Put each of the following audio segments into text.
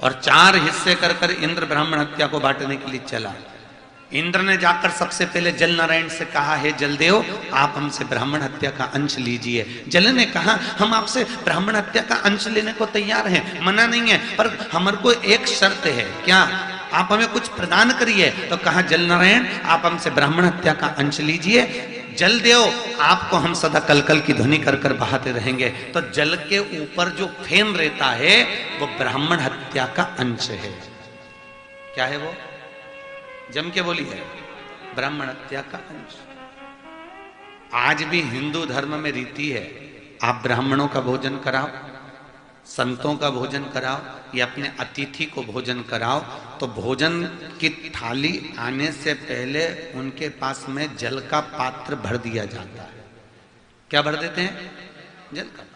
और 4 हिस्से कर कर इंद्र ब्राह्मण हत्या को बांटने के लिए चला। इंद्र ने जाकर सबसे पहले जल नारायण से कहा, हे जलदेव, आप हमसे ब्राह्मण हत्या का अंश लीजिए। जल ने कहा, हम आपसे ब्राह्मण हत्या का अंश लेने को तैयार हैं, मना नहीं है, पर हमारे को एक शर्त है। क्या? आप हमें कुछ प्रदान करिए। तो कहा, जल नारायण, आप हमसे ब्राह्मण हत्या का अंश लीजिए, जलदेव आपको हम सदा कलकल की ध्वनि कर कर बहाते रहेंगे। तो जल के ऊपर जो फेन रहता है वो ब्राह्मण हत्या का अंश है। क्या है वो? जम के बोलिए, ब्राह्मण हत्या का अंश। आज भी हिंदू धर्म में रीति है, आप ब्राह्मणों का भोजन कराओ, संतों का भोजन कराओ या अपने अतिथि को भोजन कराओ, तो भोजन की थाली आने से पहले उनके पास में जल का पात्र भर दिया जाता है। क्या भर देते हैं? जल का पात्र।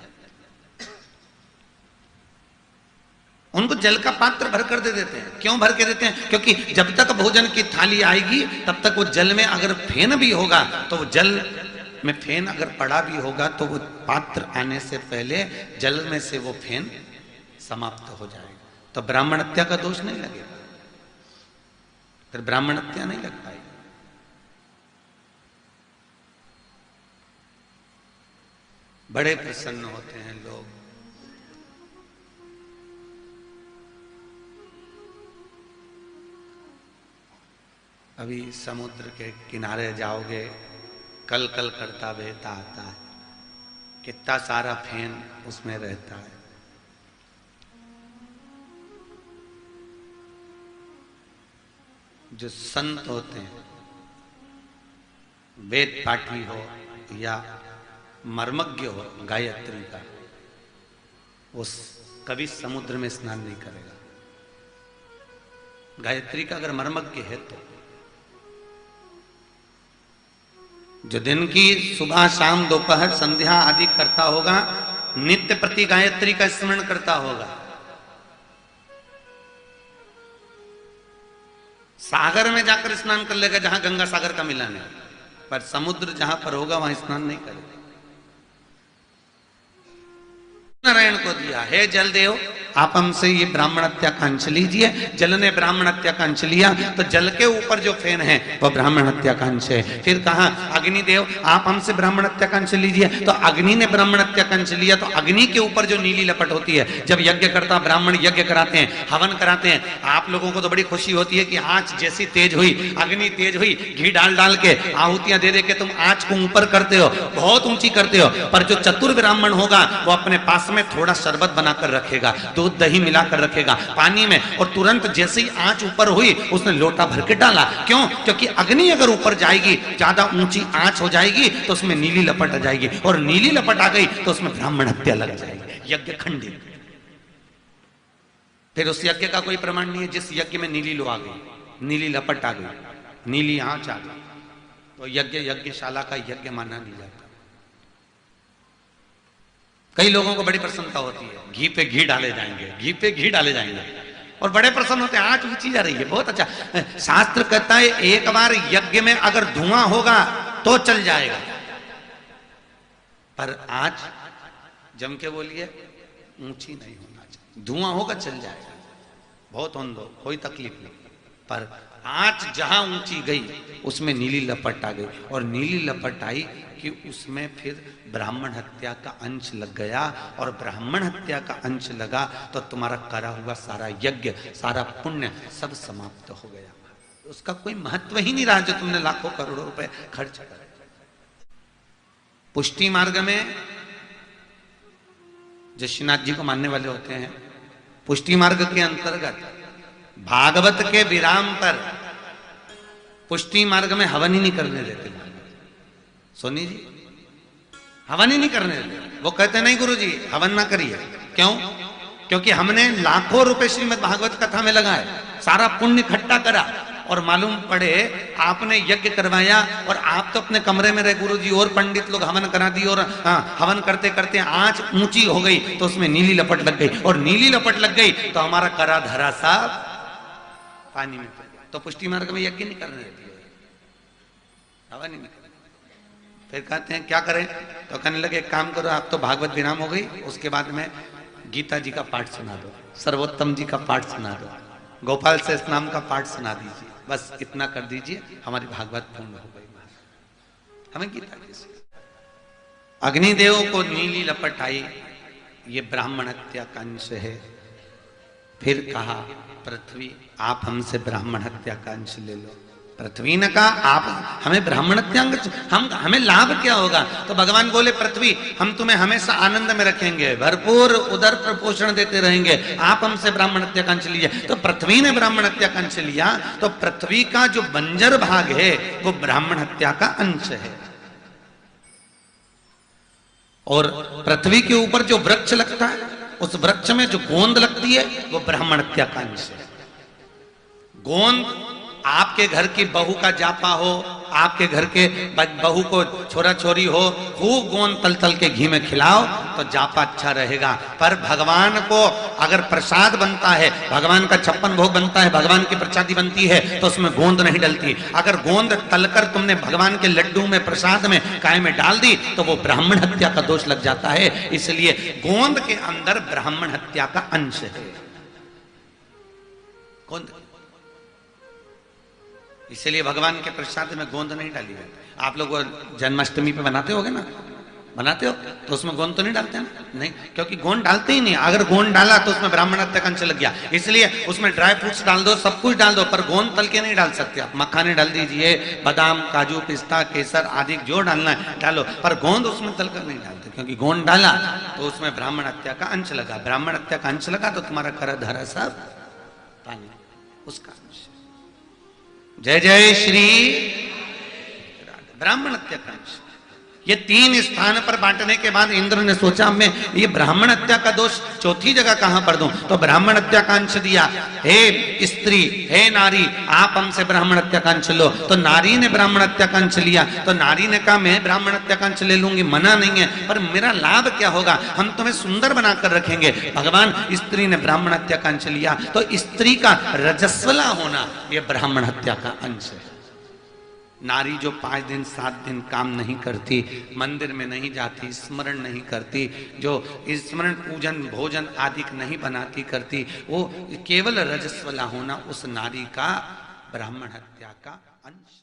उनको जल का पात्र भर कर दे देते हैं। क्यों भर के देते हैं? क्योंकि जब तक भोजन की थाली आएगी तब तक वो जल में अगर फेन भी होगा तो वो जल में फेन अगर पड़ा भी होगा तो वो पात्र आने से पहले जल में से वो फेन समाप्त हो जाएगा। तो ब्राह्मण हत्या का दोष नहीं लगेगा, फिर ब्राह्मण हत्या नहीं लग पाएगी। बड़े प्रसन्न होते हैं लोग। अभी समुद्र के किनारे जाओगे, कल कल करता बहता आता है, कितना सारा फेन उसमें रहता है। जो संत होते हैं, वेद पाठी हो या मर्मज्ञ हो गायत्री का, वो कभी समुद्र में स्नान नहीं करेगा। गायत्री का अगर मर्मज्ञ है तो जो दिन की सुबह शाम दोपहर संध्या आदि करता होगा, नित्य प्रति गायत्री का स्मरण करता होगा। सागर में जाकर स्नान कर लेगा जहां गंगा सागर का मिलन है, पर समुद्र जहां पर होगा वहां स्नान नहीं करेगा। नारायण को दिया, हे जलदेव, आप हमसे ये ब्राह्मण हत्या का अंश लीजिए। जल ने ब्राह्मण हत्या का अंश लिया तो जल के ऊपर जो फेन है वह ब्राह्मण हत्या का अंश है। फिर कहा, अग्निदेव, आप हमसे ब्राह्मण हत्या का अंश लीजिए। तो अग्नि ने ब्राह्मण हत्या का अंश लिया। तो अग्नि के ऊपर जो नीली लपट होती है, जब यज्ञ करता ब्राह्मण यज्ञ कराते हैं, हवन कराते हैं, आप लोगों को तो बड़ी खुशी होती है कि आंच जैसी तेज हुई, अग्नि तेज हुई, घी डाल डाल के आहुतियां दे दे के तुम आंच को ऊपर करते हो, बहुत ऊंची करते हो। पर जो चतुर ब्राह्मण होगा वो अपने पास में थोड़ा शरबत बनाकर रखेगा, दूध दही मिलाकर रखेगा पानी में, और तुरंत जैसे ही आंच ऊपर हुई उसने लोटा भर के डाला। क्यों? क्योंकि अग्नि अगर ऊपर जाएगी, ज्यादा ऊंची आंच हो जाएगी तो उसमें नीली लपट आ जाएगी, और नीली लपट आ गई तो उसमें ब्राह्मण हत्या लग जाएगी, यज्ञ खंडित। फिर उस यज्ञ का कोई प्रमाण नहीं है। जिस यज्ञ में नीली लो आ गई, नीली लपट आ गई, नीली आंच आ गई, तो यज्ञ यज्ञशाला का यज्ञ माना नहीं जाता। कई लोगों को बड़ी प्रसन्नता होती है, घी पे घी डाले जाएंगे, घी पे घी डाले जाएंगे, और बड़े प्रसन्न होते हैं, आंच ऊंची जा रही है, बहुत अच्छा। शास्त्र कहता है एक बार यज्ञ में अगर धुआं होगा तो चल जाएगा, पर आंच, जम के बोलिए, ऊंची नहीं होना चाहिए। धुआं होगा चल जाएगा, बहुत होने दो, कोई तकलीफ नहीं, पर आंच जहां ऊंची गई उसमें नीली लपट आ गई, और नीली लपट आई कि उसमें फिर ब्राह्मण हत्या का अंश लग गया, और ब्राह्मण हत्या का अंश लगा तो तुम्हारा करा हुआ सारा यज्ञ, सारा पुण्य सब समाप्त हो गया। उसका कोई महत्व ही नहीं रहा जो तुमने लाखों करोड़ों रुपए खर्च कर। पुष्टि मार्ग में जो श्रीनाथ जी को मानने वाले होते हैं, पुष्टि मार्ग के अंतर्गत भागवत के विराम पर पुष्टि मार्ग में हवन ही नहीं करने देते। सोनी जी हवन ही नहीं करने देते। वो कहते नहीं गुरु जी हवन ना करिए। क्यों? क्योंकि हमने लाखों रुपए श्रीमद् भागवत कथा में लगाए, सारा पुण्य इकट्ठा करा, और मालूम पड़े आपने यज्ञ करवाया और आप तो अपने कमरे में रहे गुरु जी, और पंडित लोग हवन करा दिए, और हवन करते करते आंच ऊंची हो गई तो उसमें नीली लपट लग गई, और नीली लपट लग गई तो हमारा करा धरा सा पानी में। तो पुष्टि मार्ग में यज्ञ नहीं करने देती, हवन ही नहीं। फिर कहते हैं क्या करें? तो कहने लगे एक काम करो, आप तो भागवत विराम हो गई, उसके बाद में गीता जी का पाठ सुना दो, सर्वोत्तम जी का पाठ सुना दो, गोपाल से नाम का पाठ सुना दीजिए, बस इतना कर दीजिए, हमारी भागवत पूर्ण हो गई। हमें गीता कैसे? अग्निदेव को नीली लपट आई, ये ब्राह्मण हत्या का अंश है। फिर कहा पृथ्वी आप हमसे ब्राह्मण हत्या का अंश ले लो। पृथ्वी ने कहा आप हमें ब्राह्मण हत्या हमें लाभ क्या होगा? तो भगवान बोले पृथ्वी हम तुम्हें हमेशा आनंद में रखेंगे, भरपूर उदर प्रपोषण देते रहेंगे, आप हमसे ब्राह्मण हत्या का अंश लीजिए। तो पृथ्वी ने ब्राह्मण हत्या का अंश लिया, तो पृथ्वी का जो बंजर भाग है वो ब्राह्मण हत्या का अंश है। और पृथ्वी के ऊपर जो वृक्ष लगता है, उस वृक्ष में जो गोंद लगती है वो ब्राह्मण हत्या का अंश है। गोंद आपके घर की बहू का जापा हो, आपके घर के बहू को छोरा छोरी हो, खूब गोंद तल तल के घी में खिलाओ तो जापा अच्छा रहेगा। पर भगवान को अगर प्रसाद बनता है, भगवान का 56 भोग बनता है, भगवान की प्रसादी बनती है, तो उसमें गोंद नहीं डलती। अगर गोंद तलकर तुमने भगवान के लड्डू में प्रसाद में काय में डाल दी तो वो ब्राह्मण हत्या का दोष लग जाता है। इसलिए गोंद के अंदर ब्राह्मण हत्या का अंश है। गोंद, इसलिए भगवान के प्रसाद में गोंद नहीं डाली जाती। आप लोग जन्माष्टमी पे बनाते होगे ना, बनाते हो तो उसमें गोंद तो नहीं डालते ना? नहीं, क्योंकि गोंद डालते ही नहीं। अगर गोंद डाला तो उसमें ब्राह्मण हत्या का अंश लग गया। इसलिए उसमें ड्राई फ्रूट्स डाल दो, सब कुछ डाल दो, पर गोंद तल के नहीं डाल सकते आप। मखाने डाल दीजिए, बादाम काजू पिस्ता केसर आदि जो डालना है डालो, पर गोंद उसमें तलकर नहीं डालते, क्योंकि गोंद डाला तो उसमें ब्राह्मण हत्या का अंश लगा। ब्राह्मण हत्या का अंश लगा तो तुम्हारा कर धरा सब पानी उसका अंश। जय जय श्री ब्राह्मण हत्या का अंश। ये 3 स्थान पर बांटने के बाद इंद्र ने सोचा मैं ये ब्राह्मण हत्या का दोष चौथी जगह कहां पर दूं? तो ब्राह्मण हत्या का अंश दिया। हे स्त्री, हे नारी, आप हमसे ब्राह्मण हत्या का अंश लो। तो नारी ने ब्राह्मण हत्या का अंश लिया। तो नारी ने कहा मैं ब्राह्मण हत्या का अंश ले लूंगी, मना नहीं है, पर मेरा लाभ क्या होगा? हम तुम्हें सुंदर बनाकर रखेंगे। भगवान स्त्री ने ब्राह्मण हत्या का अंश लिया। तो स्त्री का रजस्वला होना यह ब्राह्मण हत्या का अंश है। नारी जो 5 दिन 7 दिन काम नहीं करती, मंदिर में नहीं जाती, स्मरण नहीं करती, जो स्मरण पूजन भोजन आदि नहीं बनाती करती, वो केवल रजस्वला होना उस नारी का ब्राह्मण हत्या का अंश।